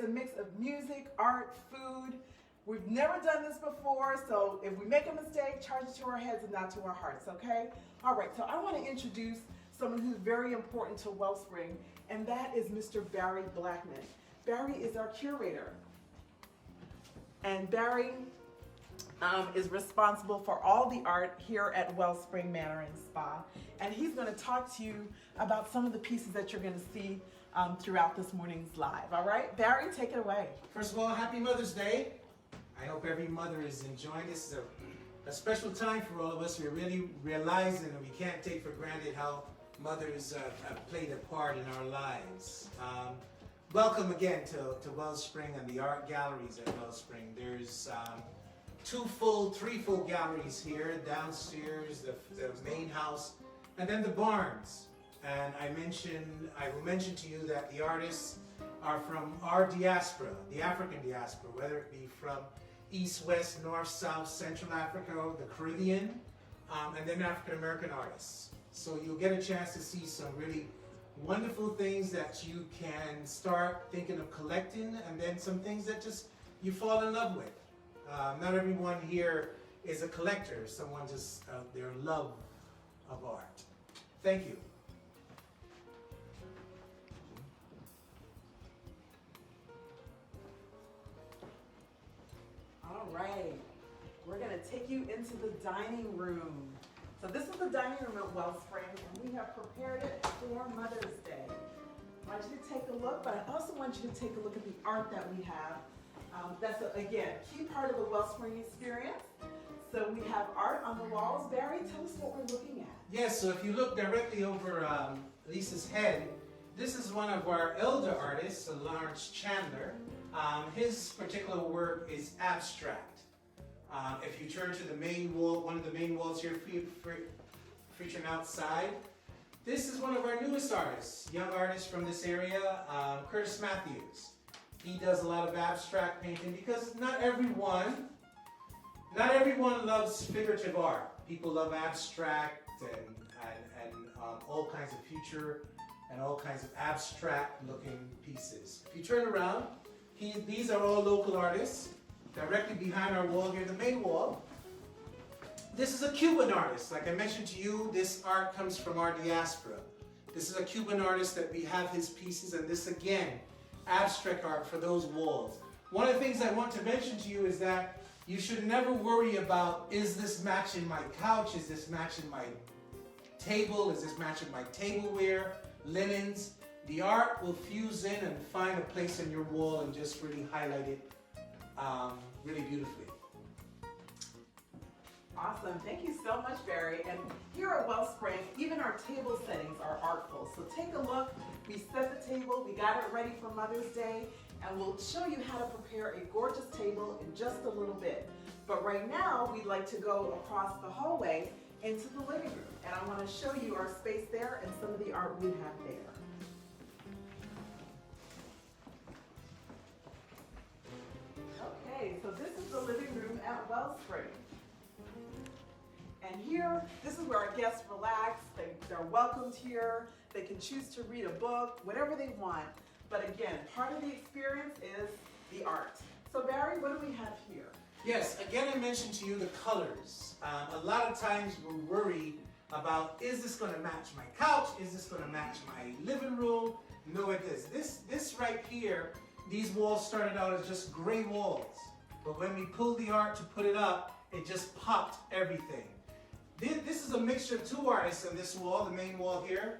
a mix of music, art, food. We've never done this before, so if we make a mistake, charge it to our heads and not to our hearts, okay? All right, so I want to introduce someone who's very important to Wellspring, and that is Mr. Barry Blackman. Barry is our curator, and Barry is responsible for all the art here at Wellspring Manor and Spa, and he's going to talk to you about some of the pieces that you're going to see throughout this morning's live. All right, Barry, take it away. First of all, happy Mother's Day. I hope every mother is enjoying this. Is a special time for all of us. We're really realizing that we can't take for granted how mothers have played a part in our lives. Welcome again to Wellspring and the art galleries at Wellspring. There's 3 full galleries here, downstairs, the main house, and then the barns. And I will mention to you that the artists are from our diaspora, the African diaspora, whether it be from East, West, North, South, Central Africa, the Caribbean, and then African American artists. So you'll get a chance to see some really wonderful things that you can start thinking of collecting, and then some things that just you fall in love with. Not everyone here is a collector. Someone just their love of art. Thank you. All right, we're going to take you into the dining room. So this is the dining room at Wellspring, and we have prepared it for Mother's Day. I want you to take a look, but I also want you to take a look at the art that we have. That's, again, a key part of the Wellspring experience. So we have art on the walls. Barry, tell us what we're looking at. Yes, so if you look directly over Lisa's head, this is one of our elder artists, Lawrence Chandler. His particular work is abstract. If you turn to the main wall, one of the main walls here featuring outside, this is one of our newest artists, young artists from this area, Curtis Matthews. He does a lot of abstract painting because not everyone loves figurative art. People love abstract and all kinds of future and all kinds of abstract looking pieces. If you turn around, these are all local artists. Directly behind our wall here, the main wall. This is a Cuban artist. Like I mentioned to you, this art comes from our diaspora. This is a Cuban artist that we have his pieces, and this again, abstract art for those walls. One of the things I want to mention to you is that you should never worry about, is this matching my couch? Is this matching my table? Is this matching my tableware, linens? The art will fuse in and find a place in your wall and just really highlight it really beautifully. Awesome. Thank you so much, Barry. And here at Wellspring, even our table settings are artful. So take a look. We set the table. We got it ready for Mother's Day. And we'll show you how to prepare a gorgeous table in just a little bit. But right now, we'd like to go across the hallway into the living room. And I want to show you our space there and some of the art we have there. Okay, so this is the living room at Wellspring. And here, this is where our guests relax. They're welcomed here. They can choose to read a book, whatever they want. But again, part of the experience is the art. So Barry, what do we have here? Yes, again I mentioned to you the colors. A lot of times we're worried about, is this going to match my couch? Is this going to match my living room? No, it is. This right here, these walls started out as just gray walls. But when we pulled the art to put it up, it just popped everything. This is a mixture of 2 artists on this wall, the main wall here.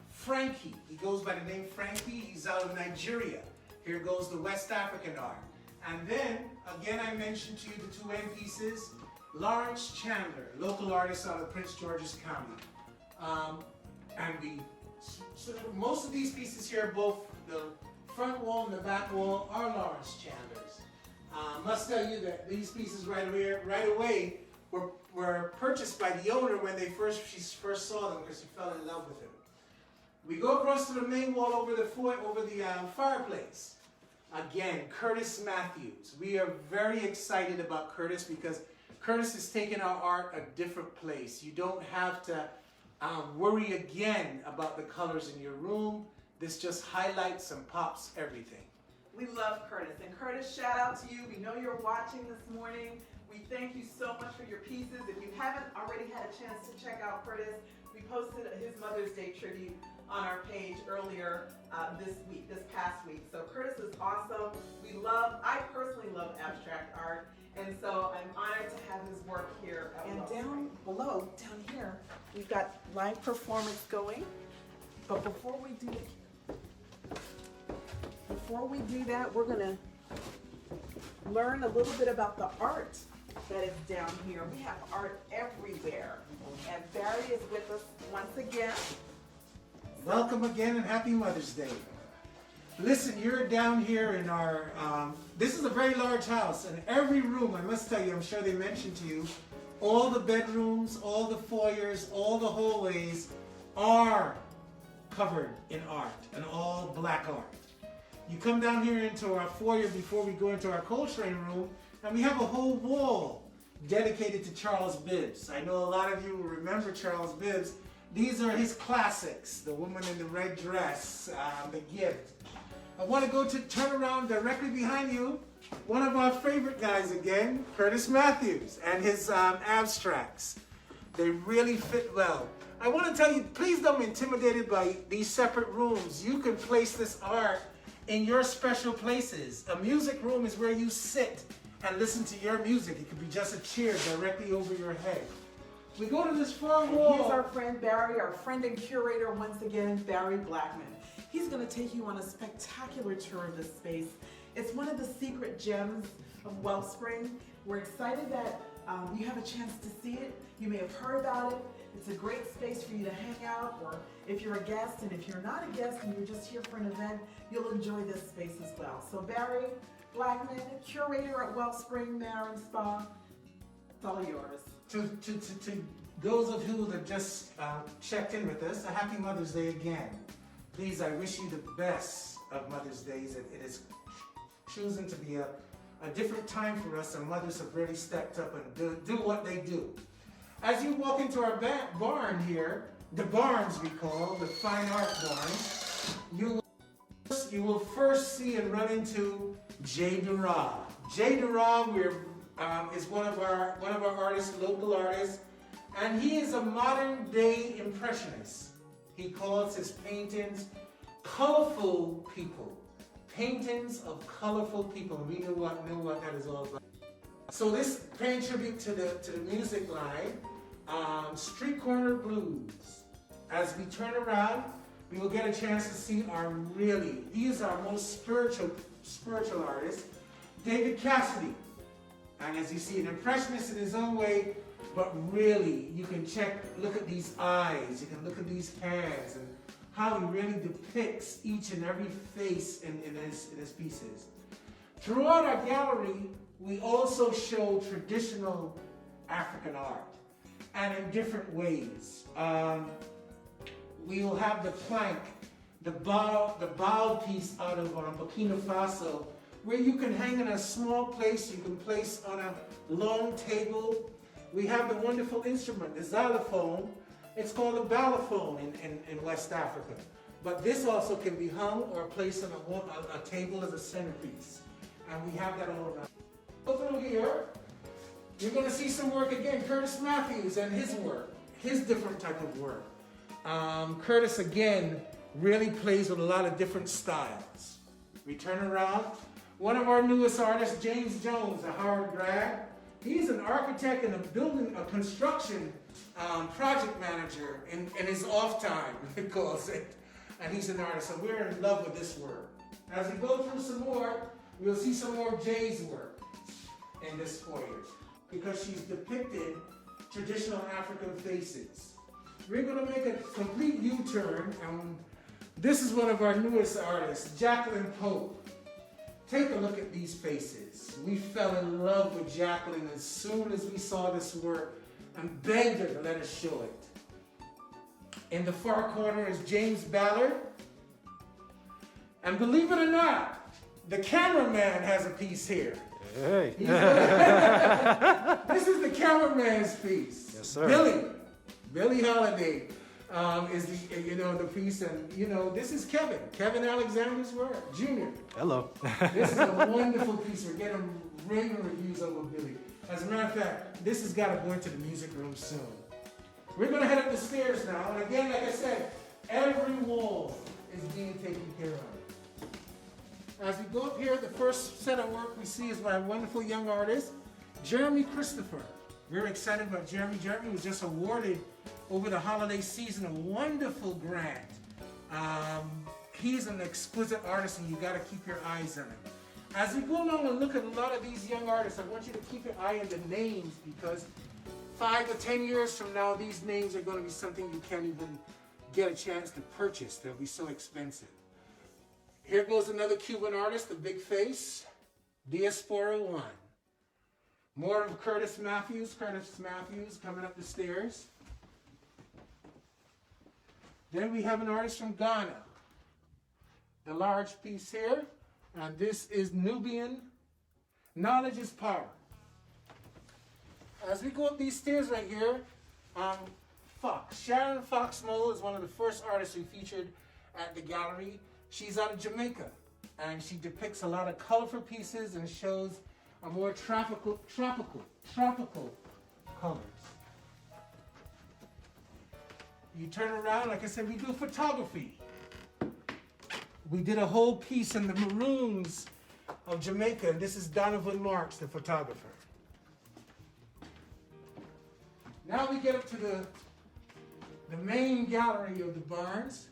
Frankie, he goes by the name Frankie, he's out of Nigeria. Here goes the West African art. And then, again I mentioned to you the 2 end pieces, Lawrence Chandler, local artist out of Prince George's County. So most of these pieces here, both the front wall and the back wall, are Lawrence Chandler's. Must tell you that these pieces right away were purchased by the owner when she first saw them because she fell in love with him. We go across to the main wall over the fireplace. Again, Curtis Matthews. We are very excited about Curtis because Curtis is taking our art a different place. You don't have to worry again about the colors in your room. This just highlights and pops everything. We love Curtis. And Curtis, shout out to you. We know you're watching this morning. We thank you so much for your pieces. If you haven't already had a chance to check out Curtis, we posted his Mother's Day tribute on our page earlier this past week. So Curtis is awesome. I personally love abstract art. And so I'm honored to have his work here at Wellspring. And down here, we've got live performance going. But before we do that, we're gonna learn a little bit about the art that is down here. We have art everywhere. And Barry is with us once again. Welcome again and happy Mother's Day. Listen, you're down here in our, this is a very large house, and every room, I must tell you, I'm sure they mentioned to you, all the bedrooms, all the foyers, all the hallways are covered in art, and all black art. You come down here into our foyer before we go into our Coltrane room, and we have a whole wall dedicated to Charles Bibbs. I know a lot of you will remember Charles Bibbs. These are his classics, The Woman in the Red Dress, The Gift. I want to turn around directly behind you, one of our favorite guys again, Curtis Matthews, and his abstracts. They really fit well. I want to tell you, please don't be intimidated by these separate rooms. You can place this art in your special places. A music room is where you sit and listen to your music. It could be just a chair directly over your head. We go to this far wall. Here's our friend Barry, our friend and curator once again, Barry Blackman. He's going to take you on a spectacular tour of this space. It's one of the secret gems of Wellspring. We're excited that you have a chance to see it. You may have heard about it. It's a great space for you to hang out, or if you're a guest, and if you're not a guest and you're just here for an event, you'll enjoy this space as well. So Barry Blackman, curator at Wellspring Manor and Spa, it's all yours. To those of you that just checked in with us, a happy Mother's Day again. Please, I wish you the best of Mother's Days. It is choosing to be a different time for us, and mothers have really stepped up and do what they do. As you walk into our barn here, the barns we call, the fine art barns, you will first see and run into Jay Dura. Jay Dura is one of our artists, local artists, and he is a modern day impressionist. He calls his paintings colorful people. Paintings of colorful people. We know what that is all about. So this paying tribute to the music line, Street Corner Blues. As we turn around, we will get a chance to see he is our most spiritual artist, David Cassidy. And as you see, an impressionist in his own way, but really, you can look at these eyes, you can look at these hands, and how he really depicts each and every face in his pieces. Throughout our gallery, we also show traditional African art, and in different ways. We will have the plank, the bow piece out of Burkina Faso, where you can hang in a small place, you can place on a long table. We have the wonderful instrument, the xylophone. It's called a balafone in West Africa. But this also can be hung or placed on a table as a centerpiece. And we have that all around. Go through here, you're going to see some work again. Curtis Matthews and his work, his different type of work. Curtis, again, really plays with a lot of different styles. We turn around. One of our newest artists, James Jones, a Howard grad. He's an architect and a construction project manager in his off time, he calls it. And he's an artist, so we're in love with this work. As we go through some more, we'll see some more of Jay's work in this foyer, because she's depicted traditional African faces. We're going to make a complete U-turn, and this is one of our newest artists, Jacqueline Pope. Take a look at these faces. We fell in love with Jacqueline as soon as we saw this work and begged her to let us show it. In the far corner is James Ballard. And believe it or not, the cameraman has a piece here. Hey. This is the cameraman's piece. Yes, sir. Billy Holiday. is the piece, and this is Kevin Alexander's work, Jr. Hello. This is a wonderful piece. We're getting raving reviews over Billy. As a matter of fact, this has got to go into the music room soon. We're going to head up the stairs now, and again, like I said, every wall is being taken care of. As we go up here, the first set of work we see is by a wonderful young artist, Jeremy Christopher. We're excited about Jeremy. Jeremy was just awarded over the holiday season a wonderful grant. He's an exquisite artist, and you got to keep your eyes on him. As we go along and look at a lot of these young artists, I want you to keep your eye on the names, because 5 to 10 years from now, these names are going to be something you can't even get a chance to purchase. They'll be so expensive. Here goes another Cuban artist, the big face, Diaspora 1. More of Curtis Matthews coming up the stairs. Then we have an artist from Ghana. The large piece here, and this is Nubian, Knowledge is Power. As we go up these stairs right here, Sharon Fox Mole is one of the first artists we featured at the gallery. She's out of Jamaica, and she depicts a lot of colorful pieces and shows a more tropical colors. You turn around, like I said, we do photography. We did a whole piece in the maroons of Jamaica, and this is Donovan Marks, the photographer. Now we get up to the main gallery of the Barnes,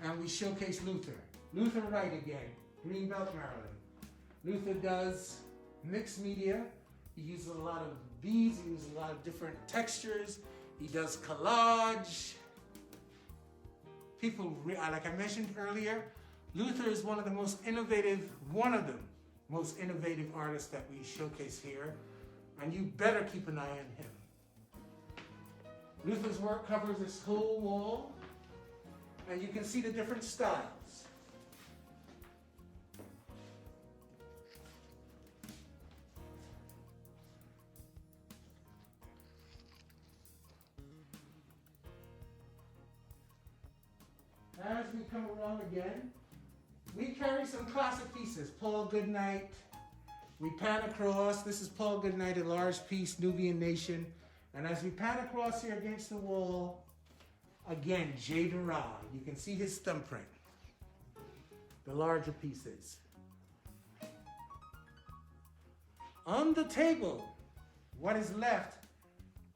and we showcase Luther. Luther Wright again, Greenbelt, Maryland. Luther does mixed media. He uses a lot of beads, he uses a lot of different textures. He does collage. Like I mentioned earlier, Luther is one of the most innovative artists that we showcase here, and you better keep an eye on him. Luther's work covers this whole wall, and you can see the different styles. As we come around again, we carry some classic pieces. Paul Goodnight. We pan across. This is Paul Goodnight, a large piece, Nubian Nation. And as we pan across here against the wall, again, Jaden Ra. You can see his thumbprint. The larger pieces. On the table, what is left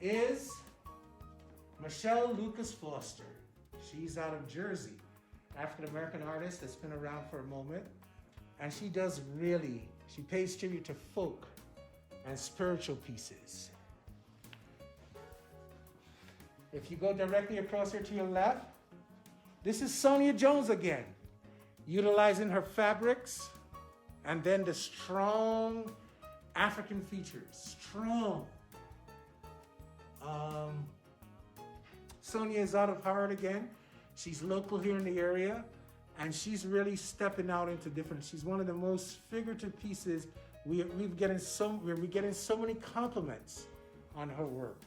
is Michelle Lucas Foster. She's out of Jersey, African-American artist that's been around for a moment. And she pays tribute to folk and spiritual pieces. If you go directly across here to your left, this is Sonia Jones again, utilizing her fabrics and then the strong African features. Strong. Sonia is out of Howard again. She's local here in the area, and she's really stepping out into different. She's one of the most figurative pieces. We're getting so many compliments on her work.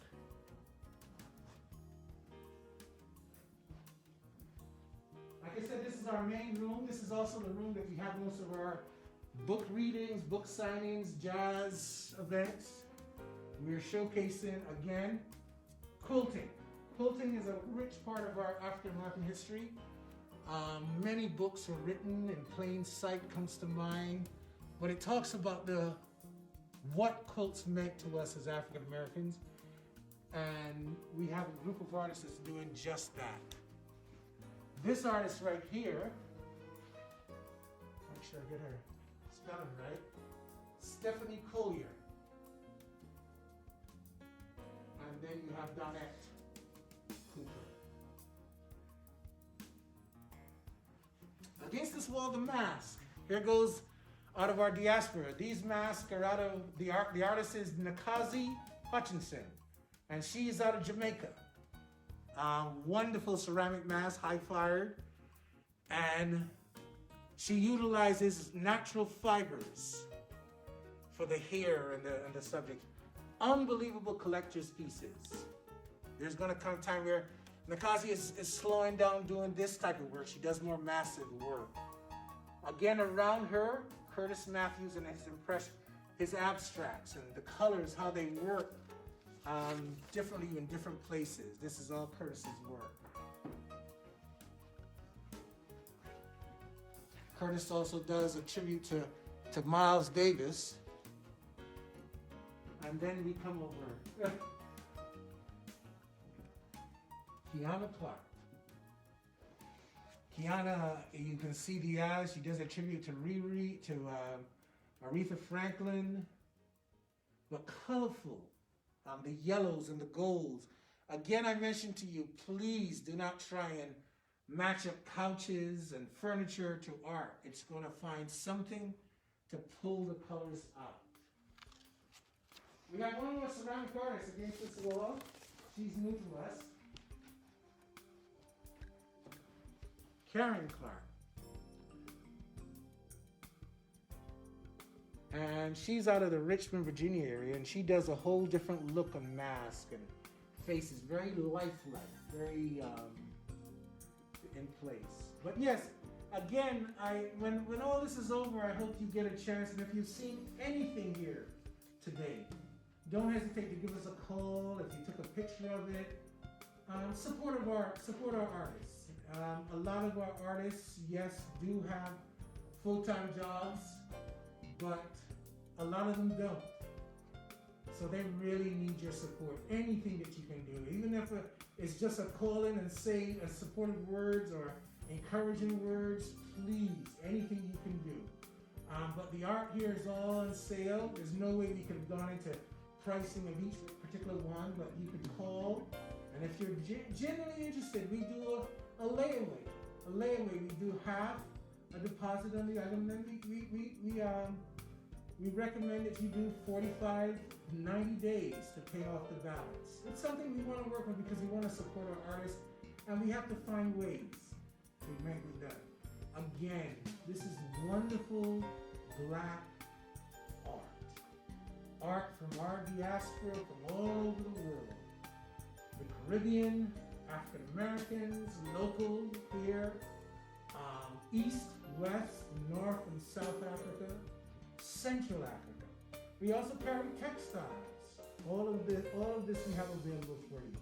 Like I said, this is our main room. This is also the room that we have most of our book readings, book signings, jazz events. We're showcasing, again, quilting. Quilting is a rich part of our African-American history. Many books were written, and Plain Sight comes to mind, but it talks about what quilts meant to us as African-Americans, and we have a group of artists that's doing just that. This artist right here, make sure I get her spelling right, Stephanie Collier. And then you have Donette Cooper. Against this wall, the mask. Here goes out of our diaspora. These masks are out of, the artist is Nkazi Hutchinson, and she is out of Jamaica. Wonderful ceramic mask, high-fired, and she utilizes natural fibers for the hair and the subject. Unbelievable collector's pieces. There's going to come a time where Nakazi is slowing down doing this type of work. She does more massive work. Again, around her, Curtis Matthews and his impression, his abstracts and the colors, how they work differently in different places. This is all Curtis's work. Curtis also does a tribute to Miles Davis. And then we come over. Kiana Clark. Kiana, you can see the eyes. She does a tribute to Riri, to Aretha Franklin. But colorful. The yellows and the golds. Again, I mentioned to you, please do not try and match up couches and furniture to art. It's going to find something to pull the colors out. We have one more ceramic artist against this wall. She's new to us. Karen Clark. And she's out of the Richmond, Virginia area, and she does a whole different look on mask and faces, very lifelike, very in place. But yes, again, when all this is over, I hope you get a chance, and if you've seen anything here today, don't hesitate to give us a call if you took a picture of it. Support our artists. A lot of our artists, yes, do have full-time jobs, but a lot of them don't. So they really need your support. Anything that you can do, even if it's just a call in and say a supportive words or encouraging words, please, anything you can do. But the art here is all on sale. There's no way we could have gone into pricing of each particular one, but you can call. And if you're genuinely interested, we do a layaway. A layaway, we do half a deposit on the item, then we recommend that you do 45, 90 days to pay off the balance. It's something we want to work on because we want to support our artists, and we have to find ways to make it done. Again, this is wonderful Black art. Art from our diaspora, from all over the world. The Caribbean, African Americans, local here, East, West, North, and South Africa, Central Africa. We also carry textiles. All of this we have available for you.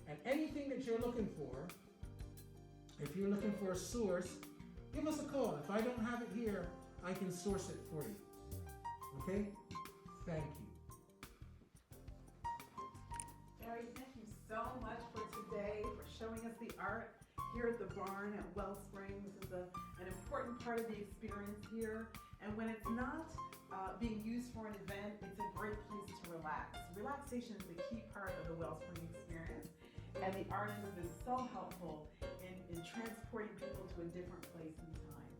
And anything that you're looking for, if you're looking for a source, give us a call. If I don't have it here, I can source it for you. Okay? Thank you. Barry, thank you so much for today, for showing us the art here at the barn at Wellspring. This is an important part of the experience here. And when it's not being used for an event, it's a great place to relax. Relaxation is the key part of the Wellspring experience. And the artist is so helpful in transporting people to a different place and time.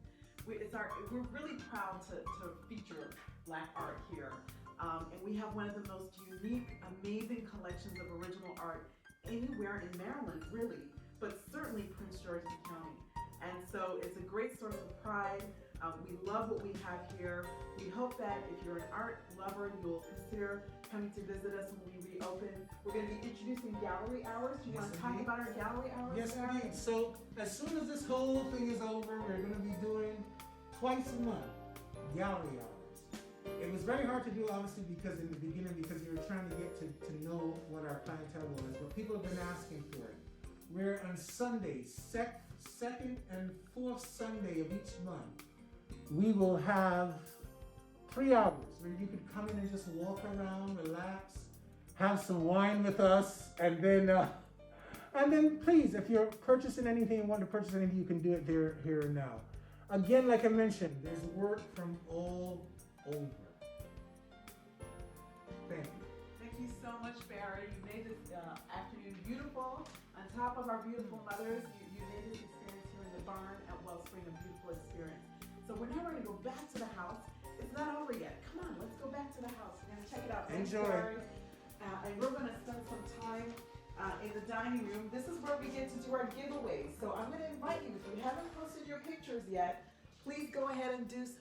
We're really proud to feature Black art here. And we have one of the most unique, amazing collections of original art anywhere in Maryland, really, but certainly Prince George's County. And so it's a great source of pride. We love what we have here. We hope that if you're an art lover, you'll consider coming to visit us when we reopen. We're going to be introducing gallery hours. Do you want to talk about our gallery hours? Yes, indeed. So as soon as this whole thing is over, we're going to be doing twice a month gallery hours. It was very hard to do, obviously, because in the beginning, because we were trying to get to know what our clientele was, but people have been asking for it. We're on Sundays, second and fourth Sunday of each month. We will have 3 hours where you can come in and just walk around, relax, have some wine with us, and then please, if you're purchasing anything and want to purchase anything, you can do it here and now. Again, like I mentioned, there's work from all over. Thank you. Thank you so much, Barry. You made this afternoon beautiful. On top of our beautiful mothers, you made this experience here in the barn at Wellspring a beautiful experience. So we're now going to go back to the house. It's not over yet. Come on, let's go back to the house. We're going to check it out. Enjoy. And we're going to spend some time in the dining room. This is where we get to do our giveaways. So I'm going to invite you, if you haven't posted your pictures yet, please go ahead and do so.